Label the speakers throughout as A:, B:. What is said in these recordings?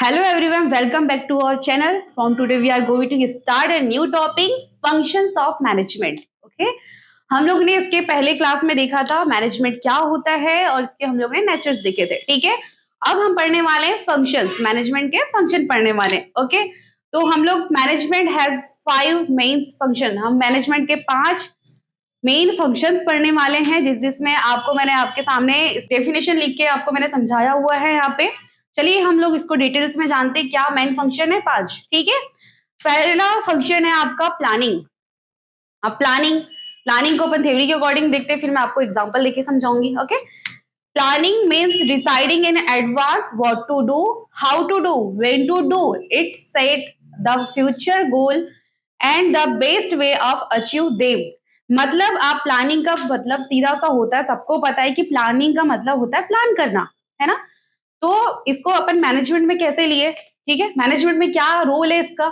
A: Hello everyone, welcome back to our channel. From today we are going to start a new topic, functions of management. Okay? हम लोग ने इसके पहले class में देखा था मैनेजमेंट क्या होता है और इसके हम लोग ने नेचर्स देखे थे. ठीक है, अब हम पढ़ने वाले हैं फंक्शंस, मैनेजमेंट के फंक्शन पढ़ने वाले हैं. ओके, तो हम लोग मैनेजमेंट हैज 5 मेन फंक्शन, हम मैनेजमेंट के 5 मेन फंक्शंस पढ़ने वाले हैं जिसमें आपको मैंने आपके सामने इस डेफिनेशन लिख के आपको मैंने समझाया हुआ है यहाँ पे. चलिए हम लोग इसको डिटेल्स में जानते हैं क्या मेन फंक्शन है 5. ठीक है, पहला फंक्शन है आपका प्लानिंग. अब प्लानिंग को अपन थ्योरी के अकॉर्डिंग देखते हैं, फिर मैं आपको एग्जांपल लेके समझाऊंगी. Okay, planning means deciding in advance what to do, how to do, when to do it, set the future goal and the best way of achieve them. मतलब आप प्लानिंग का मतलब सीधा सा होता है, सबको पता है कि प्लानिंग का मतलब होता है प्लान करना, है ना. तो इसको अपन मैनेजमेंट में कैसे लिए, ठीक है, मैनेजमेंट में क्या रोल है इसका.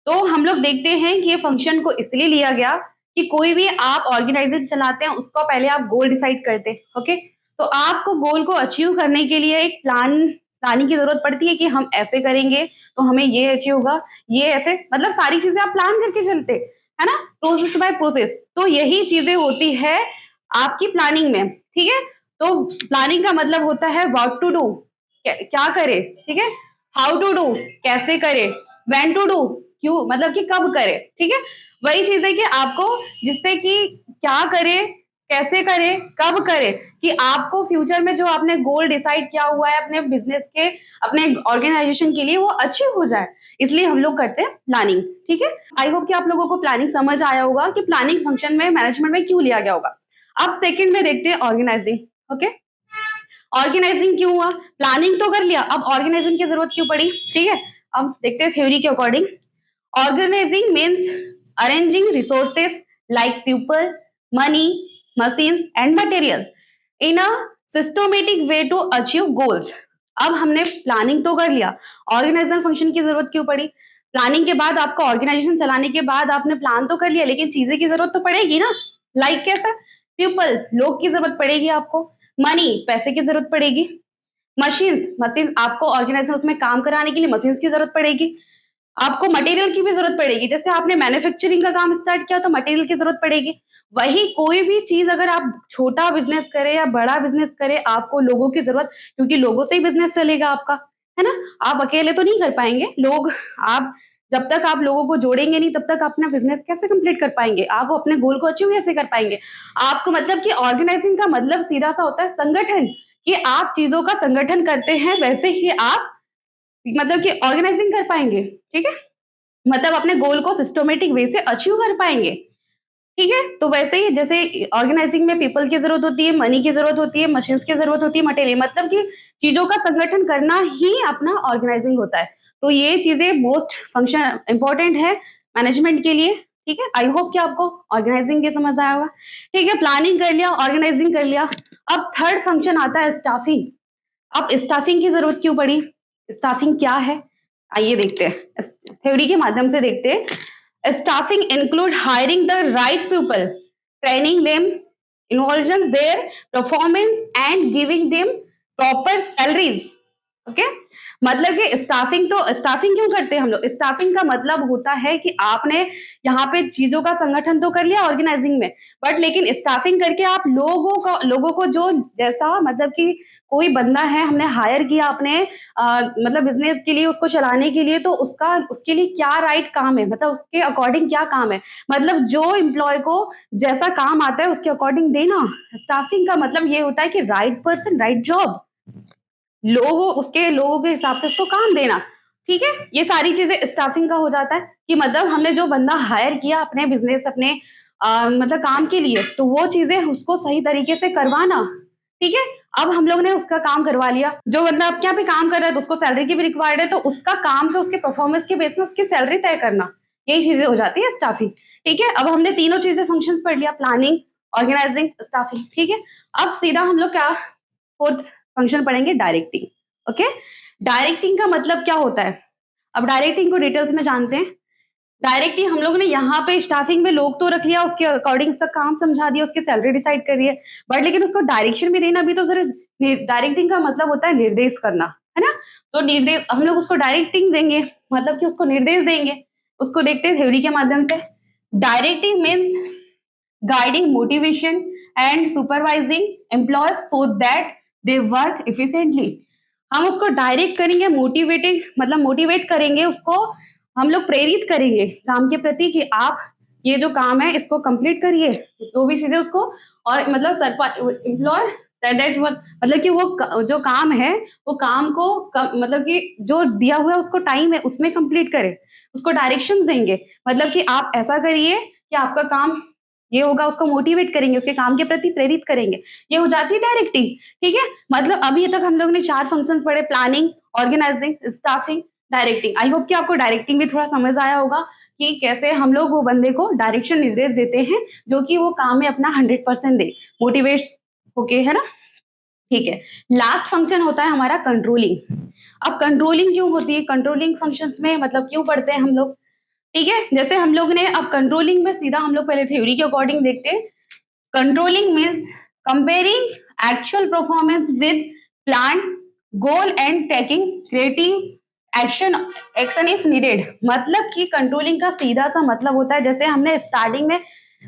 A: तो हम लोग देखते हैं कि ये फंक्शन को इसलिए लिया गया कि कोई भी आप ऑर्गेनाइजेशन चलाते हैं उसको पहले आप गोल डिसाइड करते हैं. ओके, तो आपको गोल को अचीव करने के लिए एक प्लानिंग की जरूरत पड़ती है कि हम ऐसे करेंगे तो हमें ये अचीव होगा, ये ऐसे, मतलब सारी चीजें आप प्लान करके चलते, है ना, प्रोसेस बाय प्रोसेस. तो यही चीजें होती है आपकी प्लानिंग में. ठीक है, तो प्लानिंग का मतलब होता है व्हाट टू डू, क्या करे, ठीक है, हाउ टू डू, कैसे करे, व्हेन टू डू, क्यों, मतलब कि कब करे. ठीक है, वही चीज है कि आपको जिससे कि क्या करे, कैसे करे, कब करे, कि आपको फ्यूचर में जो आपने गोल डिसाइड किया हुआ है अपने बिजनेस के, अपने ऑर्गेनाइजेशन के लिए, वो अचीव हो जाए. इसलिए हम लोग करते हैं प्लानिंग. ठीक है, आई होप कि आप लोगों को प्लानिंग समझ आया होगा कि प्लानिंग फंक्शन में मैनेजमेंट में क्यों लिया गया होगा. अब सेकंड में देखते हैं ऑर्गेनाइजिंग. ओके, ऑर्गेनाइजिंग क्यों हुआ, प्लानिंग तो कर लिया, अब ऑर्गेनाइजिंग की जरूरत क्यों पड़ी. ठीक है, अब देखते हैं थ्योरी के according. Organising means arranging resources like people, money, machines and materials in a systematic way to achieve goals. अब हमने प्लानिंग तो कर लिया, ऑर्गेनाइजेशन फंक्शन की जरूरत क्यों पड़ी. प्लानिंग के बाद आपको ऑर्गेनाइजेशन चलाने के बाद आपने प्लान तो कर लिया, लेकिन चीजें की जरूरत तो पड़ेगी ना. लाइक कैसा, पीपल, लोग की जरूरत पड़ेगी आपको, मनी, पैसे की जरूरत पड़ेगी, मशीन आपको ऑर्गेनाइजेशन उसमें काम कराने के लिए मशीन्स की जरूरत पड़ेगी, आपको मटेरियल की भी जरूरत पड़ेगी, जैसे आपने मैन्युफैक्चरिंग का काम स्टार्ट किया तो मटेरियल की जरूरत पड़ेगी. वही कोई भी चीज अगर आप छोटा बिजनेस करें या बड़ा बिजनेस करें, आपको लोगों की जरूरत, क्योंकि लोगों से ही बिजनेस चलेगा आपका, है ना. आप अकेले तो नहीं कर पाएंगे, लोग, आप जब तक आप लोगों को जोड़ेंगे नहीं तब तक अपना बिजनेस कैसे कंप्लीट कर पाएंगे, आप अपने गोल को अचीव कैसे कर पाएंगे. आपको मतलब कि ऑर्गेनाइजिंग का मतलब सीधा सा होता है संगठन, कि आप चीजों का संगठन करते हैं वैसे ही आप मतलब कि ऑर्गेनाइजिंग कर पाएंगे. ठीक है, मतलब अपने गोल को सिस्टमेटिक वे से अचीव कर पाएंगे. ठीक है, तो वैसे ही जैसे ऑर्गेनाइजिंग में पीपल की जरूरत होती है, मनी की जरूरत होती है, मशीन्स की जरूरत होती है, मटेरियल, मतलब कि चीजों का संगठन करना ही अपना ऑर्गेनाइजिंग होता है. तो ये चीजें मोस्ट फंक्शन इंपॉर्टेंट है मैनेजमेंट के लिए. ठीक है, आई होप कि आपको ऑर्गेनाइजिंग के समझ आया होगा. ठीक है, प्लानिंग कर लिया, ऑर्गेनाइजिंग कर लिया. अब थर्ड फंक्शन आता है स्टाफिंग. अब स्टाफिंग की जरूरत क्यों पड़ी, स्टाफिंग क्या है, आइए देखते हैं, थ्योरी के माध्यम से देखते हैं. Staffing include hiring the right people, training them, involving their performance and giving them proper salaries. Okay, मतलब कि स्टाफिंग क्यों करते हैं हम लोग. स्टाफिंग का मतलब होता है कि आपने यहाँ पे चीजों का संगठन तो कर लिया ऑर्गेनाइजिंग में, बट लेकिन स्टाफिंग करके आप लोगों को जो जैसा, मतलब कि कोई बंदा है हमने हायर किया अपने मतलब बिजनेस के लिए, उसको चलाने के लिए, तो उसके लिए क्या राइट काम है, मतलब उसके अकॉर्डिंग क्या काम है, मतलब जो एम्प्लॉय को जैसा काम आता है उसके अकॉर्डिंग देना. स्टाफिंग का मतलब ये होता है कि राइट पर्सन राइट जॉब, लोगों के हिसाब से उसको काम देना. ठीक है, ये सारी चीजें स्टाफिंग का हो जाता है, कि मतलब हमने जो बंदा हायर किया अपने बिजनेस, अपने मतलब काम के लिए, तो वो चीजें उसको सही तरीके से करवाना. ठीक है, अब हम लोग ने उसका काम करवा लिया, जो बंदा आपके यहाँ पे काम कर रहा है तो उसको सैलरी की भी रिक्वायर्ड है, तो उसका काम तो उसके परफॉर्मेंस के बेस में उसकी सैलरी तय करना, यही चीजें हो जाती है स्टाफिंग. ठीक है, अब हमने तीनों चीजें फंक्शंस पढ़ लिया, प्लानिंग, ऑर्गेनाइजिंग, स्टाफिंग. ठीक है, अब सीधा हम लोग क्या फोर्थ फंक्शन पढ़ेंगे, डायरेक्टिंग. ओके, डायरेक्टिंग का मतलब क्या होता है, अब डायरेक्टिंग को डिटेल्स में जानते हैं. डायरेक्टिंग हम लोग ने यहाँ पे स्टाफिंग में लोग तो रख लिया, उसके अकॉर्डिंग उसका काम समझा दिया, उसकी सैलरी डिसाइड कर दी है, बट लेकिन उसको डायरेक्शन भी देना भी तो जरूर. डायरेक्टिंग का मतलब होता है निर्देश करना, है ना? तो निर्देश हम लोग उसको डायरेक्टिंग देंगे, मतलब कि उसको निर्देश देंगे। उसको देखते हैं थ्योरी के माध्यम से। Directing means guiding motivation and supervising employees so that they work efficiently। हम उसको डायरेक्ट करेंगे, मोटिवेटिंग मतलब मोटिवेट करेंगे उसको, हम लोग प्रेरित करेंगे काम के प्रति कि आप ये जो काम है इसको कंप्लीट करिए, जो भी चीजें उसको, और मतलब एम्प्लॉय दैट मतलब कि वो जो काम है वो काम को मतलब कि जो दिया हुआ है उसको टाइम है उसमें कंप्लीट करे, उसको डायरेक्शंस देंगे, मतलब कि आप ऐसा करिए कि आपका काम ये होगा, उसको मोटिवेट करेंगे, उसके काम के प्रति प्रेरित करेंगे। ये हो जाती है डायरेक्टिंग। ठीक है, मतलब अभी तक हम लोग ने 4 फंक्शंस पढ़े, planning, organising, staffing, directing. I hope कि आपको डायरेक्टिंग भी थोड़ा समझ आया होगा कि कैसे हम लोग वो बंदे को डायरेक्शन निर्देश देते हैं जो कि वो काम में अपना 100% दे, मोटिवेट होके, है ना? ठीक है, लास्ट फंक्शन होता है हमारा कंट्रोलिंग। अब कंट्रोलिंग क्यों होती है, कंट्रोलिंग फंक्शंस में मतलब क्यों पढ़ते हैं हम लोग? ठीक है, जैसे हम लोग ने अब कंट्रोलिंग में सीधा हम लोग पहले थ्योरी के अकॉर्डिंग देखते हैं। Controlling means comparing actual performance with plan goal and taking creative action if needed. मतलब कि कंट्रोलिंग का सीधा सा मतलब होता है, जैसे हमने स्टार्टिंग में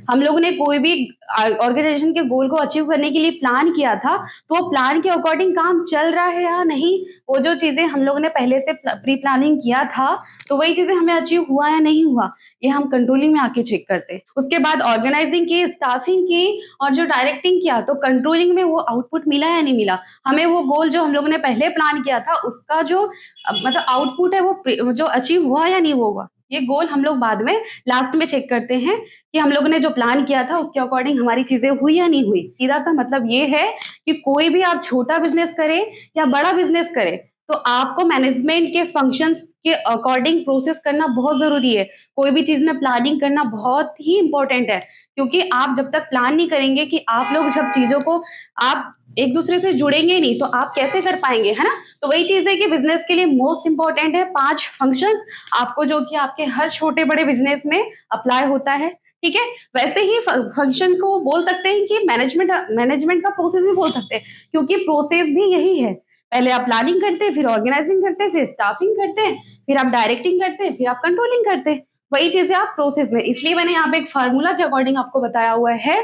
A: हम लोगों ने कोई भी ऑर्गेनाइजेशन के गोल को अचीव करने के लिए प्लान किया था, तो प्लान के अकॉर्डिंग काम चल रहा है या नहीं, वो जो चीजें हम लोगों ने पहले से प्री प्लानिंग किया था तो वही चीजें हमें अचीव हुआ या नहीं हुआ, ये हम कंट्रोलिंग में आके चेक करते हैं। उसके बाद ऑर्गेनाइजिंग की, स्टाफिंग की और जो डायरेक्टिंग किया, तो कंट्रोलिंग में वो आउटपुट मिला या नहीं मिला, हमें वो गोल जो हम लोगों ने पहले प्लान किया था उसका जो मतलब आउटपुट है वो जो अचीव हुआ या नहीं हुआ, ये गोल हम लोग बाद में लास्ट में चेक करते हैं कि हम लोगों ने जो प्लान किया था उसके अकॉर्डिंग हमारी चीजें हुई या नहीं हुई। सीधा सा मतलब ये है कि कोई भी आप छोटा बिजनेस करें या बड़ा बिजनेस करें, तो आपको मैनेजमेंट के फंक्शंस के अकॉर्डिंग प्रोसेस करना बहुत जरूरी है। कोई भी चीज में प्लानिंग करना बहुत ही इंपॉर्टेंट है, क्योंकि आप जब तक प्लान नहीं करेंगे कि आप लोग जब चीजों को आप एक दूसरे से जुड़ेंगे नहीं तो आप कैसे कर पाएंगे, है ना? तो वही चीज है कि बिजनेस के लिए मोस्ट इंपॉर्टेंट है 5 फंक्शंस, आपको जो कि आपके हर छोटे बड़े बिजनेस में अप्लाई होता है। ठीक है, वैसे ही फंक्शन को बोल सकते हैं कि मैनेजमेंट का प्रोसेस भी बोल सकते हैं, क्योंकि प्रोसेस भी यही है। पहले आप प्लानिंग करते हैं, फिर ऑर्गेनाइजिंग करते हैं, फिर स्टाफिंग करते हैं, फिर आप डायरेक्टिंग करते हैं, फिर आप कंट्रोलिंग करते हैं। वही चीजें आप प्रोसेस में, इसलिए मैंने यहाँ पे एक फार्मूला के अकॉर्डिंग आपको बताया हुआ है।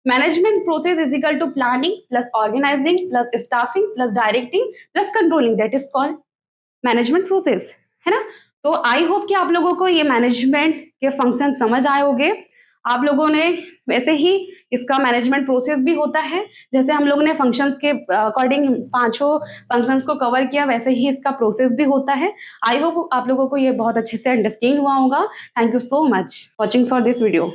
A: Management process is equal to planning plus organising plus staffing plus directing plus controlling, that is called management process, है ना? तो आई होप कि आप लोगों को ये मैनेजमेंट के फंक्शन समझ आए होंगे। आप लोगों ने वैसे ही इसका मैनेजमेंट प्रोसेस भी होता है, जैसे हम लोगों ने फंक्शंस के अकॉर्डिंग पांचों फंक्शंस को कवर किया, वैसे ही इसका प्रोसेस भी होता है। आई होप आप लोगों को ये बहुत अच्छे से अंडरस्टैंड हुआ होगा। Thank you so much watching for this video.